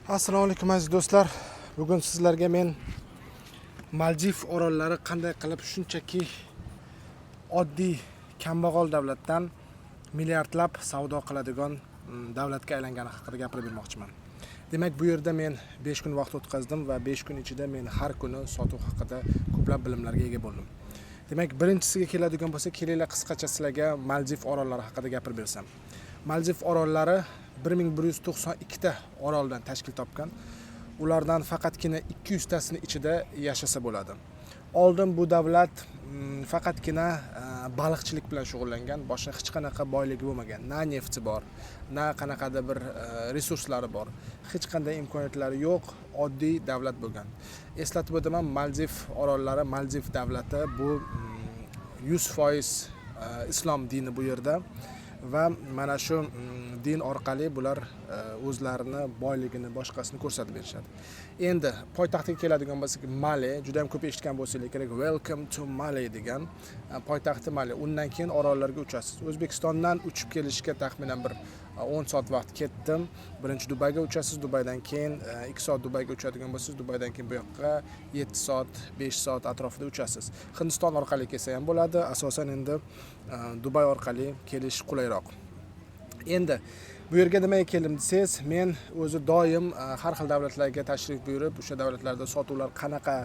Assalomu alaykum aziz do'stlar. Bugun sizlarga men Maldiv orollari qanday qilib shunchaki oddiy kambag'al davlatdan milliardlab savdo qiladigan davlatga aylangani haqida gapirib bermoqchiman. Demak, bu yerda men 5 kun vaqt o'tkazdim va 5 kun ichida men har kuni sotuv haqida ko'plab bilimlarga ega bo'ldim. Demak, birinchisiga keladigan bo'lsa, kelinglar qisqacha sizlarga Maldiv orollari haqida gapirib bersam. Maldiv orollari 1192 ta oroldan tashkil topgan. Ulardan faqatgina 200 tasini ichida yashasa bo'ladi. Oldin bu davlat faqatgina baliqchilik bilan shug'ullangan, boshqa hech qanaqa boyligi bo'lmagan. Na nefti bor, na qanaqadir bir resurslari bor. Hech qanday imkoniyatlari yo'q, oddiy davlat bo'lgan. Eslatib o'taman, Maldiv orollari, Maldiv davlati bu 100% islom dini bu yerda. Va mana shu din orqali bular o'zlarini boyligini boshqasini ko'rsatib berishadi. Endi poytaxtga keladigan bo'lsak, Mali, juda ham ko'p eshitgan bo'lsangiz kerak, welcome to Mali degan poytaxti Mali. Undan keyin orollarga uchasiz. O'zbekistondan uchib kelishga taxminan bir 10 soat vaqt ketdim. Birinchi Dubayga uchasiz, Dubaydan keyin 2 soat Dubayga uchadigan bo'lsangiz, Dubaydan keyin bu yoqqa 7 soat, 5 soat atrofida uchasiz. Hindiston orqali kelsa ham bo'ladi. Asosan endi Dubay orqali kelish qulayroq. Endi bu yerga nimaga keldim desangiz, men o'zi doim har xil davlatlarga tashrif buyurib, o'sha davlatlarda sotuvlar qanaqa,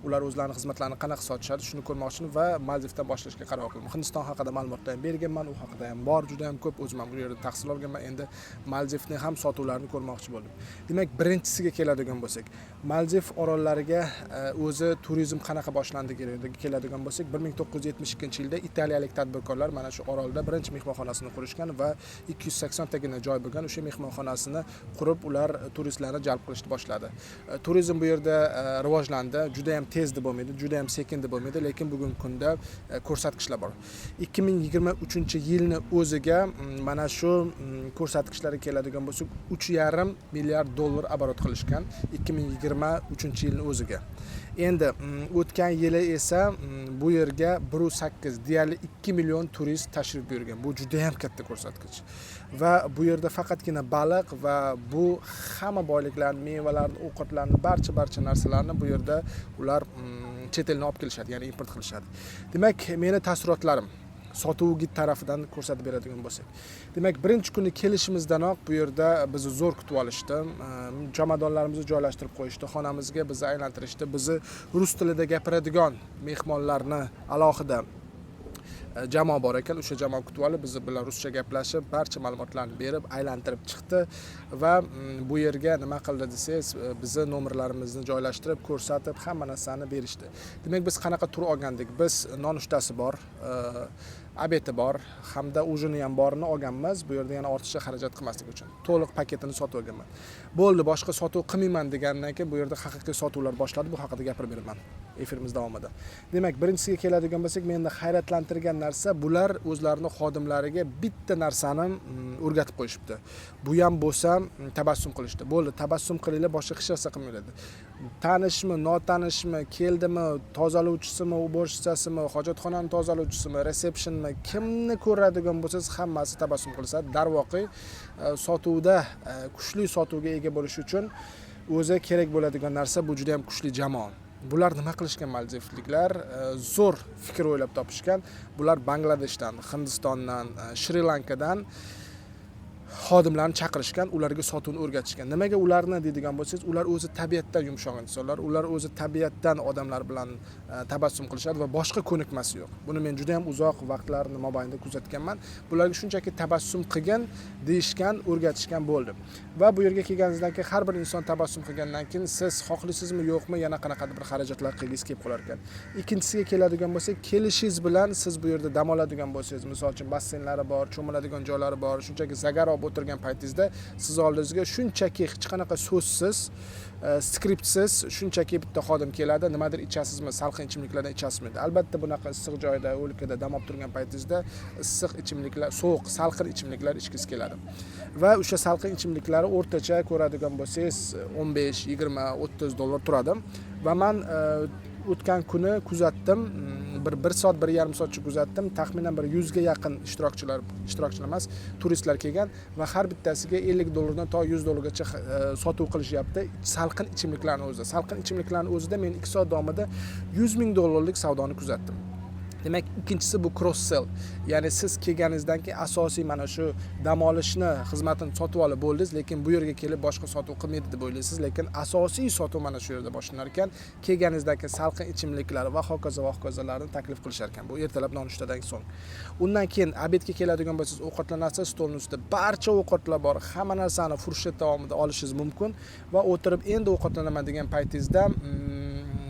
ular o'zlarining xizmatlarini qanaqa sotishadi, shuni ko'rmoqchiman va Maldivdan boshlashga qaror qildim. Hindiston haqida ma'lumotlar ham berganman, u haqida ham bor, juda ham ko'p, o'zim ham bu yerda tahsil olganman. Endi Maldivning ham sotuvlarini ko'rmoqchi bo'ldim. Demak, birinchisiga keladigan bo'lsak, Maldiv orollariga o'zi turizm qanaqa boshlandi keladigan bo'lsak, 1972-yilda italiyalik tadbirkorlar mana shu orolda birinchi mehmonxonasini qurishgan va 280 tagina joy bo'lgan. O'sha mehmonxonasini qurib, ular turistlarni jalb qilishni boshladi. Turizm bu yerda rivojlandi. Juda ham tez deb bo'lmaydi, juda ham sekin deb bo'lmaydi, lekin bugungi kunda ko'rsatkichlar bor. 2023-yilni o'ziga mana shu ko'rsatkichlarga keladigan bo'lsak, 3,5 milliard dollar oborot qilishgan 2023-yilni o'ziga. Endi o'tgan yili esa bu yerga 1,8 deyarli 2 million turist tashrif buyurgan. Bu juda ham katta ko'rsatkich. Va bu yerda faqatgina baliq va bu hamma boyliklarni, mevalarni, ovqatlarni, barcha narsalarni bu yerda ular chet eldan olib kelishadi, ya'ni import qilishadi. Demak, meni taassurotlarim sotuvgi tarafidan ko'rsatib beradigan bo'lsak. Demak, birinchi kuni kelishimizdanoq bu yerda bizni zo'r kutib olishdi. Chamadonlarimizni joylashtirib qo'yishdi, xonamizga bizni aylantirishdi. Bizni rus tilida gapiradigan mehmonlarni alohida jamoa bor ekan, o'sha jamoa kutib olib, biz bilan ruscha gaplashib, barcha ma'lumotlarni berib, aylantirib chiqdi va bu yerga nima qildi desangiz, bizni nomerlarimizni joylashtirib, ko'rsatib, hamma narsani berishdi. Demak, biz qanaqa tur olgandik? Biz nonushtasi bor, obedi bor, hamda ujini ham borini olganmiz. Bu yerda yana ortiqcha xarajat qilmaslik uchun to'liq paketini sotib olganman. Bo'ldi, boshqa sotuv qilmayman degandan keyin bu yerda haqiqiy sotuvlar boshladi. Bu haqida gapirib beraman efirimiz davomida. Demak, birinchisiga keladigan bo'lsak, meni hayratlantirgan narsa, bular o'zlarining xodimlariga bitta narsani o'rgatib qo'yishibdi. Bu ham bo'lsa tabassum qilishdi. Bo'ldi, tabassum qilinglar, boshqa hech narsa qilmaydi. Tanishmi, notanishmi, keldimi, tozalovchisimi, uborishchasimi, hojatxonani tozalovchisimi, resepsiyonmi, kimni ko'radigan bo'lsangiz, hammasi tabassum qilishadi. Darvoqe, sotuvda kuchli sotuvga ega bo'lish uchun o'zi kerak bo'ladigan narsa bu juda ham kuchli jamoa. Bular nima qilishgan Maldivliklar? Zo'r fikr o'ylab topishgan. Bular Bangladeshdan, Hindistondan, Shri-Lankadan xodimlarni chaqirishgan, ularga sotuvni o'rgatishgan. Nimaga ularni deydigan bo'lsangiz, ular o'zi tabiatdan yumshoq insonlar, ular o'zi tabiatdan odamlar bilan tabassum qilishadi va boshqa ko'nikmasi yo'q. Buni men juda ham uzoq vaqtlarni mobaynida kuzatganman. Bularga shunchaki tabassum qilgan, deyishgan, o'rgatishgan bo'ldi. Va bu yerga kelganingizdan keyin har bir inson tabassum qilgandan keyin siz xohlaysizmi, yo'qmi, yana qanaqadir bir xarajatlar qilgingiz kelib qolar ekan. Ikkinchisiga keladigan bo'lsak, kelishingiz bilan siz bu yerda dam oladigan bo'lsangiz, misol uchun basseynlari bor, cho'miladigan joylari bor, shunchaki zagara o'tirgan paytingizda siz oldingizga shunchaki hech qanaqa so'zsiz, skriptsiz shunchaki bitta xodim keladi, nimadir ichasizmi, salqin ichimliklardan ichasizmi? Albatta bunaqa issiq joyda, o'lkada dam olib turgan paytingizda issiq ichimliklar, sovuq, salqin ichimliklar ichgingiz keladi. Va o'sha salqin ichimliklar o'rtacha ko'radigan bo'lsangiz 15, 20, 30 dollar turadi. Va men o'tgan kuni kuzatdim, bir soat 1,5 soatcha kuzatdim. Taxminan bir 100 ga yaqin ishtirokchilar emas, turistlar kelgan va har bittasiga $50 dan to $100 sotuv qilishyapti. Salqin ichimliklarning o'zida men 2 soat davomida $100,000 savdoni kuzatdim. Demak, ikkinchisi bu cross sell. Ya'ni siz kelganingizdan keyin asosiy mana shu dam olishni xizmatini sotib olib bo'ldingiz, lekin bu yerga kelib boshqa sotuv qilmaydi deb o'ylaysiz, lekin asosiy sotuv mana shu yerda boshlanar ekan. Kelganingizdan keyin salqin ichimliklar va hokazolarni taklif qilishar ekan. Bu ertalab nonushtadan so'ng. Undan keyin obedga keladigan bo'lsangiz, ovqatlanasiz, stolning ustida barcha ovqatlar bor. Hamma narsani fursat davomida olishingiz mumkin va o'tirib endi ovqatlanaman degan paytingizda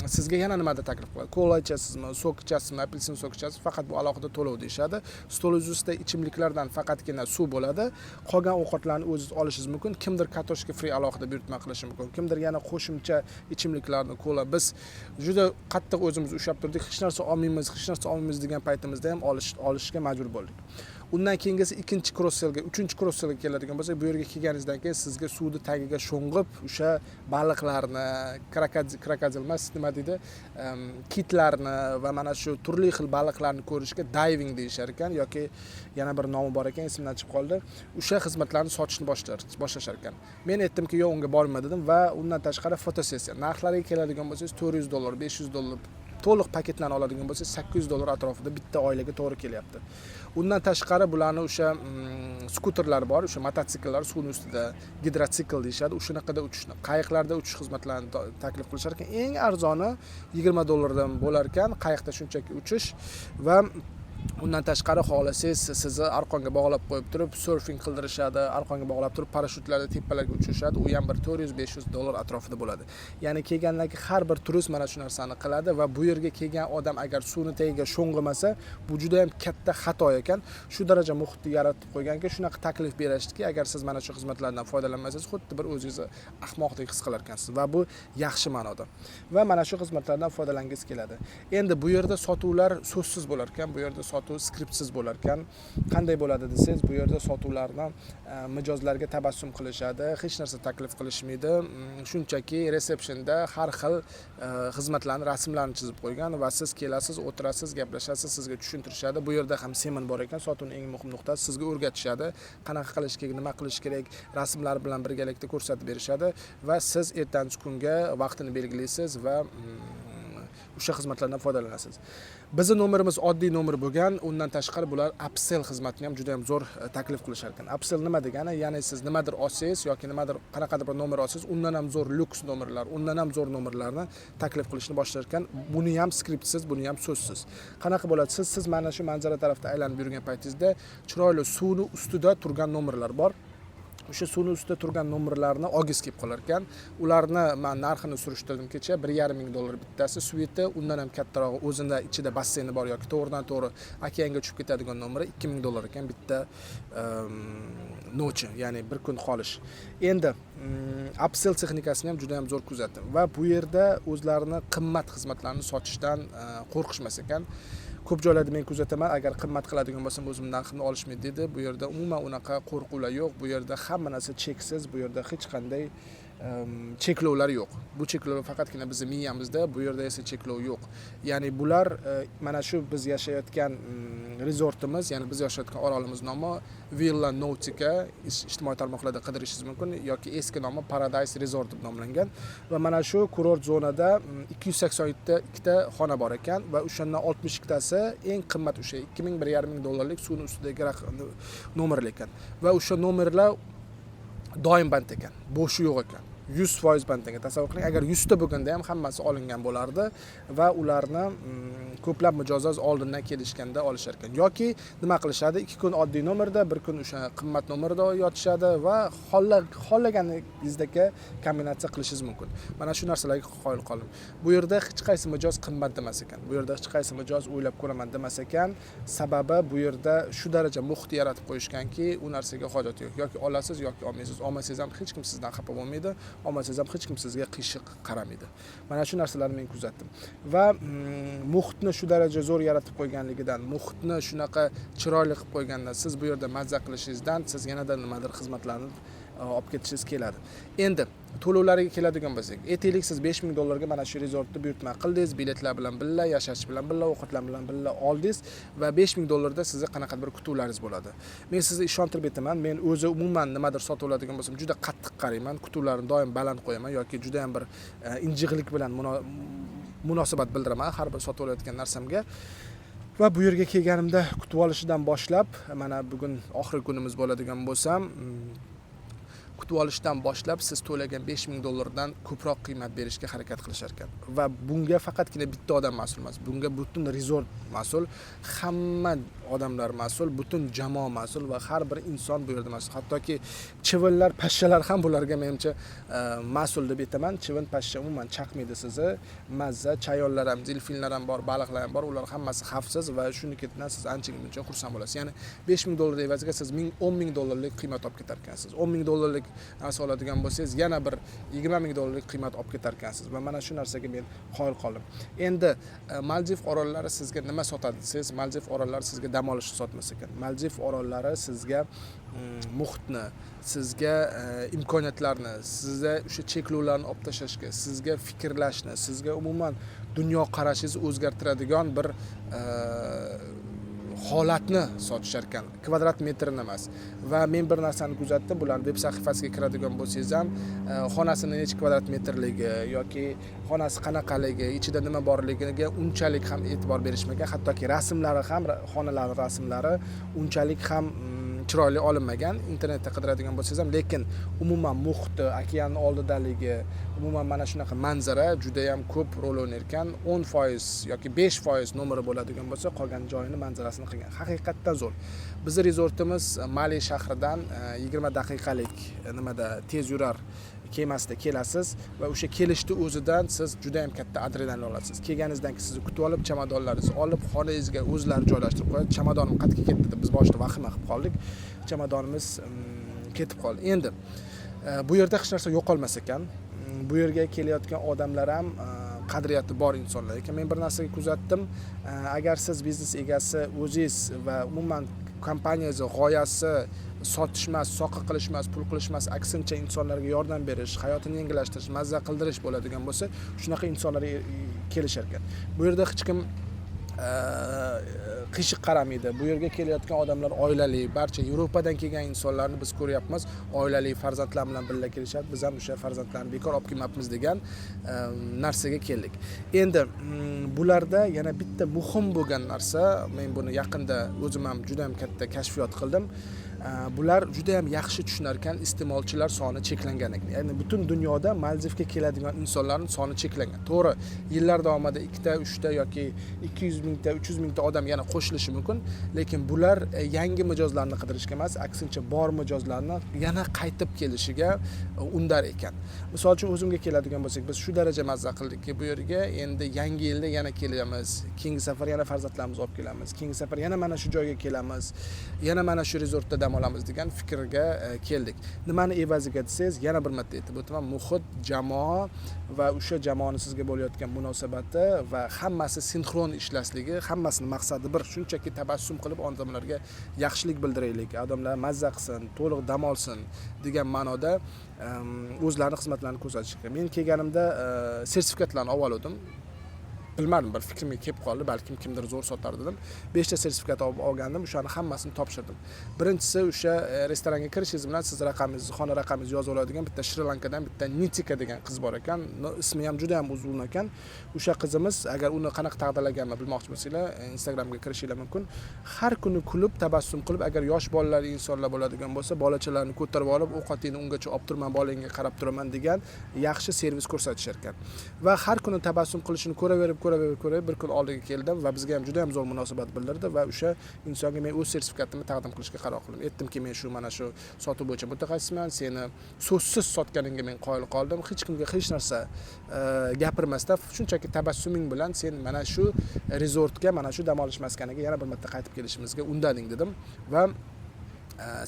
sizga yana nimada taklif qiladi? Kola ichasizmi, sok ichasizmi, apelsin sok ichasizmi? Faqat bu alohida to'lov deyshadi. Stolingiz ustida ichimliklardan faqatgina suv bo'ladi. Qolgan ovqatlarni o'zingiz olishingiz mumkin. Kimdir kartoshka free alohida buyurtma qilishi mumkin. Kimdir yana qo'shimcha ichimliklarni, kola. Biz juda qattiq o'zimiz ushlab turdik. Hech narsa olmaymiz degan paytimizda ham olishga majbur bo'ldik. Undan keyingisi ikkinchi cross-sellga, uchinchi cross-sellga keladigan bo'lsa, bu yerga kelganingizdan keyin sizga suvni tagiga sho'ng'ib, o'sha baliqlarni, krokodil emas, nima deydi, kitlarni va mana shu turli xil baliqlarni ko'rishga diving deyishar ekan yoki yana bir nomi bor ekan, esimdan chiqib qoldi. O'sha xizmatlarni sotishni boshlashar ekan. Men aytdimki, yo'q, unga borma dedim va undan tashqari fotosessiya. Narxlariga keladigan bo'lsangiz, $400, $500 to'liq paketlarni oladigan bo'lsa $800 atrofida bitta oilaga to'g'ri kelyapti. Undan tashqari bularning o'sha skuterlar bor, o'sha mototsikllar suvning ustida, gidrotsikl deyshadi, o'shanaqada uchishni, qayiqlarda uchish xizmatlarini taklif qilishar ekan. Eng arzoni $20 dan bo'lar ekan, qayiqda shunchaki uchish va undan tashqari xohlasangiz sizni arqonga bog'lab qo'yib turib surfing qildirishadi, arqonga bog'lab turib parashyutlarda tepalarga uchirishadi. U ham bir $400-500 atrofida bo'ladi. Ya'ni kelgandagi har bir turist mana shu narsani qiladi va bu yerga kelgan odam agar suvni tagiga sho'ng'imasa, bu juda ham katta xato ekan. Shu daraja muhitni yaratib qo'yganki, shunaqa taklif berishdiki, agar siz mana shu xizmatlardan foydalanmasangiz, xuddi bir o'zingizni ahmoqdek his qilar ekansiz va bu yaxshi ma'noda. Va mana shu xizmatlardan foydalangingiz keladi. Endi bu yerda sotuvlar so'zsiz bo'lar ekan, bu yerda sotuv skriptsiz bo'lar ekan. Qanday bo'ladi desangiz, bu yerda sotuvlarni mijozlarga tabassum qilishadi, hech narsa taklif qilishmaydi. Shunchaki resepsiyonda har xil xizmatlarni rasmlarini chizib qo'ygan va siz kelasiz, o'tirasiz, gaplashasiz, sizga tushuntirishadi. Bu yerda ham semin bor ekan, sotuvning eng muhim nuqtasi sizga o'rgatishadi, qanaqa qilish kerak, nima qilish kerak, rasmlar bilan birgalikda ko'rsatib berishadi va siz ertangi kunga vaqtini belgilaysiz va o'sha xizmatlardan foydalanasiz. Bizning nomerimiz oddiy nomer bo'lgan, undan tashqari bular upsell xizmatini ham juda ham zo'r taklif qilishar ekan. Upsell nima degani? Ya'ni siz nimadir olsangiz yoki nimadir qanaqadir bir nomer olsangiz, undan ham zo'r lyuks nomerlar, undan ham zo'r nomerlarni taklif qilishni boshlar ekan. Buni ham skriptsiz, buni ham so'zsiz. Qanaqa bo'ladi? Siz mana shu manzara tarafda aylanib yurgan paytingizda chiroyli suvni ustida turgan nomerlar bor. O'sha suvning ustida turgan nomerlarni olgis kelib qolar ekan. Ularni men narxini surishtirdim kecha, $1,500 bittasi, suiti undan ham kattarog'i, o'zida ichida basseyni bor yoki to'g'ridan-to'g'ri okeanga tushib ketadigan nomeri $2,000 ekan bitta nochi, ya'ni bir kun qolish. Endi upsell texnikasini ham juda ham zo'r kuzatdim va bu yerda o'zlarini qimmat xizmatlarni sotishdan qo'rqishmas ekan. Ko'p joylarda men kuzataman, agar qimmat qiladigan bo'lsam o'zimdan narxini olishmaydi dedi. Bu yerda umuman unaqa qo'rquvlar yo'q. Bu yerda hamma narsa cheksiz, bu yerda hech qanday cheklovlar yo'q. Bu cheklovlar faqatgina bizning miyamizda, bu yerda esa cheklov yo'q. Ya'ni bular mana shu biz yashayotgan rezortimiz, ya'ni biz yashayotgan orolimiz nomi Villa Nautica, ijtimoiy tarmoqlarda qidirishingiz mumkin yoki eski nomi Paradise Resort deb nomlangan va mana shu kurort zonada 282 ta xona bor ekan va o'shandan 62 tasi eng qimmat o'sha $2,000-1,500 suvning ustidagi nomerlar ekan va o'sha nomerlar doim band ekan, bo'shi yo'q ekan. 100% band ekan. Tasavvur qiling, agar 100 ta bo'lganda ham hammasi olingan bo'lardi va ularni ko'plab mijozlar oldindan kelishganda olishar ekan. Yoki nima qilishadi? 2 kun oddiy nomerda, 1 kun o'sha qimmat nomerda yotishadi va xohlaganingizdagi kombinatsiya qilishingiz mumkin. Mana shu narsalarga qoyil qoling. Bu yerda hech qaysi mijoz qimmat demas ekan. Bu yerda hech qaysi mijoz o'ylab ko'raman demas ekan. Sababi bu yerda shu daraja muhit yaratib qo'yishganki, u narsaga hojat yo'q. Yoki olasiz yoki olmaysiz. Olmasangiz ham hech kim sizdan xafa bo'lmaydi. Olmasangiz ham hech kim sizga qiyshiq qaramaydi. Mana shu narsalarni men kuzatdim. Va muhitni shu daraja zo'r yaratib qo'yganligidan, muhitni shunaqa chiroyli qilib qo'ygandan, siz bu yerda mazza qilishingizdan, siz yanada nimadir xizmatlarni olib ketishingiz keladi. Endi to'lovlariga keladigan bo'lsak, aytaylik siz $5000 ga mana shu rezortni buyurtma qildingiz, biletlar bilan billa, yashash bilan billa, ovqatlar bilan billa oldingiz va $5000 da sizga qanaqadir bir kutuvlaringiz bo'ladi. Men sizni ishontirib aytaman, men o'zi umuman nimadir sotib oladigan bo'lsam, juda qattiq qarayman, kutuvlarni doim baland qo'yaman yoki juda ham bir injiqlik bilan munosabat bildiraman har bir sotib olayotgan narsamga. Va bu yerga kelganimda kutib olishidan boshlab, mana bugun oxirgi kunimiz bo'ladigan bo'lsam, kutib olishdan boshlab siz to'lagan $5000 dan ko'proq qiymat berishga harakat qilishar ekan. Va bunga faqatgina bitta odam mas'ul emas. Bunga butun resort mas'ul, hamma odamlar mas'ul, butun jamoa mas'ul va har bir inson bu yerda mas'ul. Hattoki chivinlar, pashshalar ham bularga menimcha mas'ul deb aytaman. Chivin, pashsha umuman chaqmaydi sizni. Mazza, chayonlar ham, delfinlar ham bor, baliqlar ham bor. Ular hammasi xavfsiz va shuningdek siz ancha-muncha xursand bo'lasiz. Ya'ni $5000 evaziga siz $10,000 qiymat olib ketar ekansiz. $10,000 narsa oladigan bo'lsangiz yana bir $20,000 qiymat olib ketar ekansiz va mana shu narsaga men qoyil qoldim. Endi Maldiv orollari sizga nima sotadi desangiz, Maldiv orollari sizga dam olishni sotmas ekan. Maldiv orollari sizga muhitni, sizga imkoniyatlarni, sizga o'sha cheklovlarni olib tashlashga, sizga fikrlashni, sizga umuman dunyo qarashingizni o'zgartiradigan bir holatni sotishar ekan, kvadrat metrini emas. Va men bir narsani kuzatdim, bular veb sahifasiga kiradigan bo'lsangiz ham, xonasini necha kvadrat metrligi yoki xonasi qanaqaligi, ichida nima borligiga unchalik ham e'tibor berishmagan, hattoki rasmlari ham, xonalar rasmlari unchalik ham chiroyli olinmagan. Internetda qidiradigan bo'lsangiz ham, lekin umuman muhiti, okeanning oldidaligi, umuman mana shunaqa manzara juda ham ko'p rol o'ynar ekan. 10% yoki 5% nomeri bo'ladigan bo'lsa, qolgan joyini manzarasini qilgan. Haqiqatdan zo'r. Bizning rezortimiz Mali shahridan 20 daqiqalik tez yurar kemasida kelasiz va o'sha kelishni o'zidan siz juda ham katta adrenalin olasiz. Kelganingizdan keyin sizni kutib olib, chamadonlaringizni olib, xonangizga o'zlari joylashtirib qo'yadi. Chamadonim qayerga ketdi deb biz boshida vahima qilib qoldik. Chamadonimiz ketib qoldi. Endi bu yerda hech narsa yo'qolmas ekan. Bu yerga kelayotgan odamlar ham qadriyati bor insonlar ekan. Men bir narsaga kuzatdim. Agar siz biznes egasi o'zingiz va umuman kompaniyangiz g'oyasi sotish emas, soqqa qilish emas, pul qilish emas, aksincha insonlarga yordam berish, hayotini yengillashtirish, mazza qildirish bo'ladigan bo'lsa, shunaqa insonlarga kelishar ekan. Bu yerda hech kim qiyshiq qaramaydi. Bu yerga kelayotgan odamlar oilali, barcha Yevropadan kelgan insonlarni biz ko'ryapmiz. Oilali farzandlar bilan birga kelishadi. Biz ham o'sha farzandlarni bekor olib kelmabmiz degan narsaga keldik. Endi bularda yana bitta muhim bo'lgan narsa, men buni yaqinda o'zim ham juda ham katta kashfiyot qildim. Bular juda ham yaxshi tushunar ekan, iste'molchilar soni cheklangan ekan. Ya'ni butun dunyoda Maldivga keladigan insonlarning soni cheklangan. To'g'ri, yillar davomida 2 ta, 3 ta yoki 200 mingta, 300 mingta odam yana qo'shilishi mumkin, lekin bular yangi mijozlarni qidirishga emas, aksincha bor mijozlarni yana qaytib kelishiga undar ekan. Misol uchun o'zimga keladigan bo'lsak, biz shu daraja mazza qildikki, bu yerga endi yangi yilda yana kelamiz, keyingi safar yana farzandlarimizni olib kelamiz, keyingi safar yana mana shu joyga kelamiz, yana mana shu rezortda dam olamiz degan fikrga keldik. Nimani evaziga desangiz, yana bir marta aytib o'taman, muhit, jamoa va o'sha jamoaning sizga bo'layotgan munosabati va hammasi sinxron ishlasligi, hammasini maqsadi bir, shunchaki tabassum qilib odamlarga yaxshilik bildiraylik, odamlar mazza qilsin, to'liq dam olsin degan ma'noda o'zlarining xizmatlarini ko'rsatish kerak. Men kelganimda sertifikatlarni oldim. Bilmadim, bir fikrimga kelib qoldi, balkim kimdir zo'r sotar dedim. 5 ta sertifikat olgandim, o'shani hammasini topshirdim. Birinchisi o'sha restoranga kirishingiz bilan siz raqamingizni, xona raqamingizni yozib oladigan bitta Shri-Lankadan bitta Nitika degan qiz bor ekan. Ismi ham juda ham uzun ekan. O'sha qizimiz, agar uni qanaqa taqdirlaganini bilmoqchi bo'lsanglar, Instagramga kirishinglar mumkin. Har kuni kulib, tabassum qilib, agar yosh bolalar, insonlar bo'ladigan bo'lsa, bolachalarni ko'tarib olib, ovqatingni ungacha olib turman, bolangga qarab turaman degan yaxshi servis ko'rsatishar ekan. Va har kuni tabassum qilishini ko'raverib bir kun oldiga keldim va bizga ham juda ham zo'r munosabat bildirdi va o'sha insonga men o'z sertifikatimni taqdim qilishga qaror qildim. Aytdimki, men shu mana shu sotuv bo'yicha mutaxassisman, seni so'zsiz sotganingga men qoyil qoldim. Hech kimga hech narsa gapirmasdan, shunchaki tabassuming bilan sen mana shu rezortga, mana shu dam olish maskaniga yana bir marta qaytib kelishimizga undading dedim va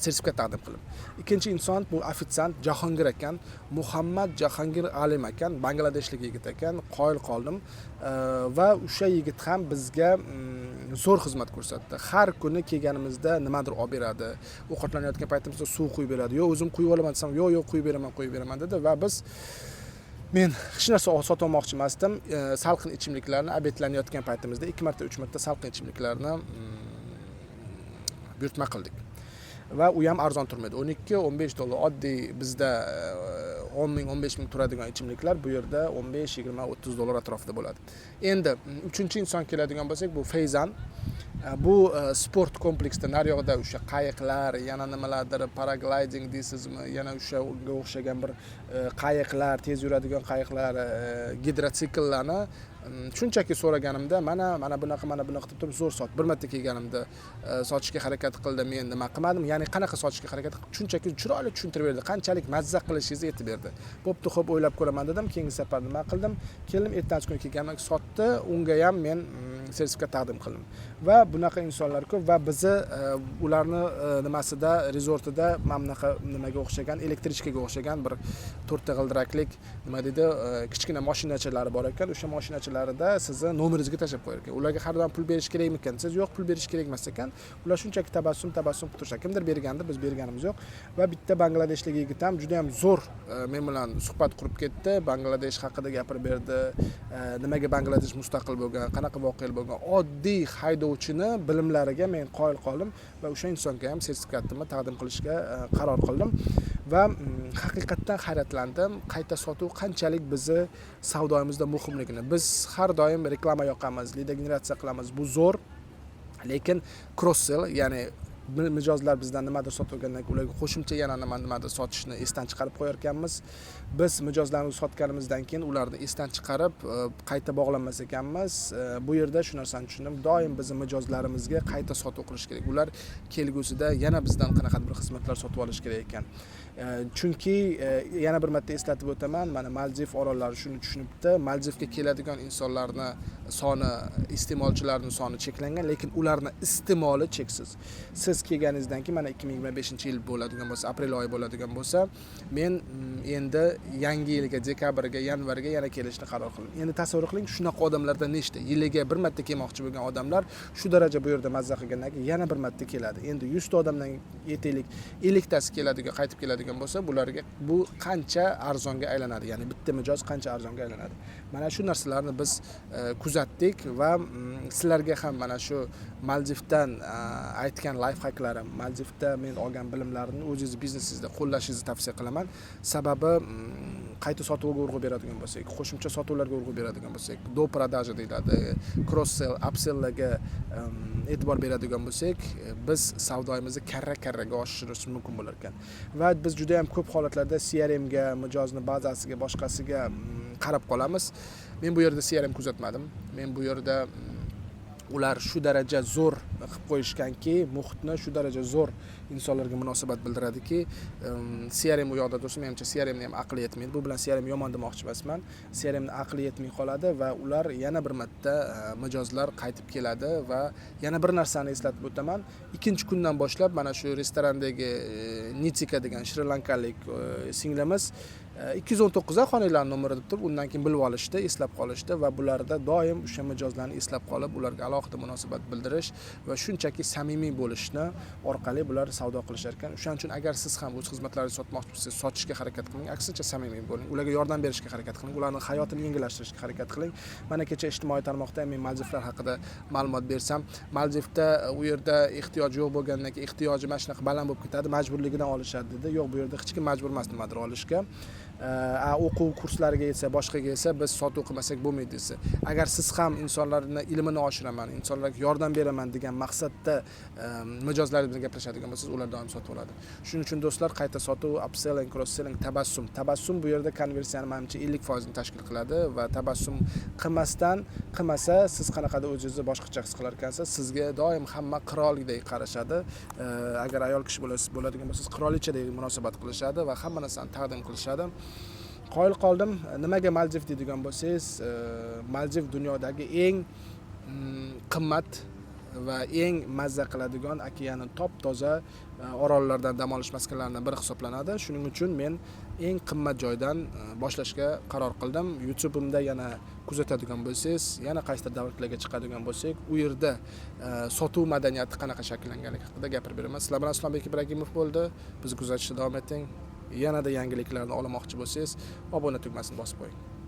sertifikat taqdim qildim. Ikkinchi inson bu ofitsiant Jahongir ekan, Muhammad Jahongir Alim ekan, Bangladeshlik yigit ekan, qoyil qoldim. Va o'sha yigit ham bizga zo'r xizmat ko'rsatdi. Har kuni kelganimizda nimadir olib beradi. Ovqatlanayotgan paytimizda suv quyib beradi. Yo o'zim quyib olaman desam, yo'q quyib beraman dedi va men hech narsa sotib olmoqchi emasdim. Salqin ichimliklarni obedlanayotgan paytimizda 2 marta 3 marta salqin ichimliklarni buyurtma qildik. Va u ham arzon turmaydi. 12-15 dollar oddiy bizda 10 ming 15 ming turadigan ichimliklar bu yerda 15, 20, 30 dollar atrofida bo'ladi. Endi uchinchi inson keladigan bo'lsak, bu Feyzan. Bu sport kompleksda naryoqda o'sha qayiqlar, yana nimalardir, paragliding deysizmi, yana o'shanga o'xshagan bir qayiqlar, tez yuradigan qayiqlar, gidrotsikllarni shunchaki so'raganimda mana bunaqa deb turib zo'r sot. Bir marta kelganimda sotishga harakat qildi, men nima qilmadim? Ya'ni qanaqa sotishga harakat qildim? Shunchaki chiroyli tushuntirib berdi. Qanchalik mazza qilishingizni aytib berdi. Bo'pti, xo'p, o'ylab ko'raman dedim. Keyingi safar nima qildim? Keldim, ertangi kuni kelganman, sotdi. Unga ham men sertifikat taqdim qildim. Va bunaqa insonlar ko'p va bizni ularni nimasida, rezortida mamnaqa nimaga o'xshagan, elektrichkaga o'xshagan bir 4 ta g'ildiraklik nima deydi, kichkina mashinachalari bor ekan. O'sha mashinachalarida sizni nomeringizga tashlab qo'yar ekan. Ularga har doim pul berish kerakmi ekan? Siz yo'q, pul berish kerak emas ekan. Ular shunchaki tabassum qilib turishadi. Kimdir bergandi, biz berganimiz yo'q. Va bitta Bangladeshlik yigit ham juda ham zo'r men bilan suhbat qurib ketdi. Bangladesh haqida gapirib berdi. Nimaga Bangladesh mustaqil bo'lgan, qanaqa voqealar bo'lgan, oddiy haydovchini bilimlariga men qoyil qoldim va o'sha insonga ham sertifikatimni taqdim qilishga qaror qildim va haqiqatdan hayratlandim. Qayta sotuv qanchalik bizni savdoyimizda muhimligini. Biz har doim reklama yoqamiz, lead generatsiya qilamiz. Bu zo'r. Lekin cross sell, ya'ni mijozlar bizdan nimadir sotib olgandan keyin ularga qo'shimcha yana nimadir sotishni esdan chiqarib qo'yar ekanmiz. Biz mijozlarimizni sotganimizdan keyin ularni esdan chiqarib qayta bog'lanmas ekanmiz. Bu yerda shu narsani tushundim. Doim bizning mijozlarimizga qayta sotuv qilish kerak. Ular kelgusida yana bizdan qanaqadir bir xizmatlar sotib olish kerak ekan. Chunki yana bir marta eslatib o'taman, mana Maldiv orollari shuni tushunibdi. Maldivga keladigan insonlarni soni, iste'molchilarning soni cheklangan, lekin ularning iste'moli cheksiz. Siz kelganingizdan keyin mana 2025-yil bo'ladigan bo'lsa, aprel oyi bo'ladigan bo'lsa, men endi yangi yilga, dekabrga, yanvarga yana kelishni qaror qildim. Endi tasavvur qiling, shunaqa odamlarda nechta? Yiliga bir marta kelmoqchi bo'lgan odamlar shu daraja bu yerda mazza qilgandan keyin yana bir marta keladi. Endi 100 ta odamdan aytaylik, 50 tasi keladigan, qaytib keladigan bo'lsa, bularga bu qancha arzonga aylanadi? Ya'ni bitta mijoz qancha arzonga aylanadi? Mana shu narsalarni biz kuzatdik va sizlarga ham mana shu Maldivdan aytgan life hacklarim, Maldivda men olgan bilimlarimni o'zingiz biznesingizda qo'llashingizni tavsiya qilaman. Sababi qayta sotuvga urg'u beradigan bo'lsak, qo'shimcha sotuvlarga urg'u beradigan bo'lsak, do продажа deyiladi, cross sell, upselllarga e'tibor beradigan bo'lsak, biz savdoyimizni karra-karraga oshirish mumkin bo'lar ekan. Va biz juda ham ko'p holatlarda CRM ga, mijozni bazasiga, boshqasiga qarab qolamiz. Men bu yerda CRM kuzatmadim. Men bu yerda ular shu daraja zo'r qilib qo'yishganki, muhitni shu daraja zo'r insonlarga munosabat bildiradiki, CRM u yoqda tursa, menimcha CRM ni ham aqli yetmaydi. Bu bilan CRM yomon demoqchi emasman. CRM ni aqli yetmay qoladi va ular yana bir marta mijozlar qaytib keladi va yana bir narsani eslatib o'taman. Ikkinchi kundan boshlab mana shu restorandagi Nitika degan shrilankalik singlimiz 219 ga xonanglarning nomeri deb turib, undan keyin bilib olishdi, eslab qolishdi va bularda doim o'sha mijozlarni eslab qolib, ularga alohida munosabat bildirish va shunchaki samimiy bo'lishni orqali bular savdo qilishar ekan. O'shaning uchun agar siz ham o'z xizmatlaringizni sotmoqchi bo'lsangiz, sotishga harakat qiling, aksincha samimiy bo'ling, ularga yordam berishga harakat qiling, ularning hayotini yengillashtirishga harakat qiling. Mana kecha ijtimoiy tarmoqda men Maldivlar haqida ma'lumot bersam, Maldivda u yerda ehtiyoj yo'q bo'lgandan keyin ehtiyoji mana shunaqa baland bo'lib ketadi, majburligidan olishadi dedi. Yo'q, bu yerda hech kim majbur emas nimadir olishga. O'quv kurslariga esa, boshqaga esa biz sotuv qilmasak bo'lmaydi desa. Agar siz ham insonlarning ilmini oshiraman, insonlarga yordam beraman degan maqsadda mijozlar bilan gaplashadigan bo'lsangiz, ular doim sotib oladi. Shuning uchun do'stlar, qayta sotuv, upselling, cross selling, tabassum bu yerda konversiyani menimcha 50% ni tashkil qiladi va tabassum qilmasa, siz qanaqadir o'zingizni boshqacha his qilar ekansiz, sizga doim hamma qiroldek qarashadi. Agar ayol kishi bo'ladigan bo'lsangiz, qirolichadek munosabat qilishadi va hamma narsani taqdim qilishadi. Qoyil qoldim. Nimaga Maldiv deydigan bo'lsangiz, Maldiv dunyodagi eng qimmat va eng mazza qiladigan okeani top toza orollardan dam olish maskanlaridan biri hisoblanadi. Shuning uchun men eng qimmat joydan boshlashga qaror qildim. YouTube'imda yana kuzatadigan bo'lsangiz, yana qaysidir davrlarga chiqadigan bo'lsak, u yerda sotuv madaniyati qanaqa shakllanganligi haqida gapirib beraman. Sizlar bilan Islombek Ibragimov bo'ldi. Bizni kuzatishda davom eting. Yanada yangiliklarni olmoqchi bo'lsangiz, obuna tugmasini bosib qo'ying.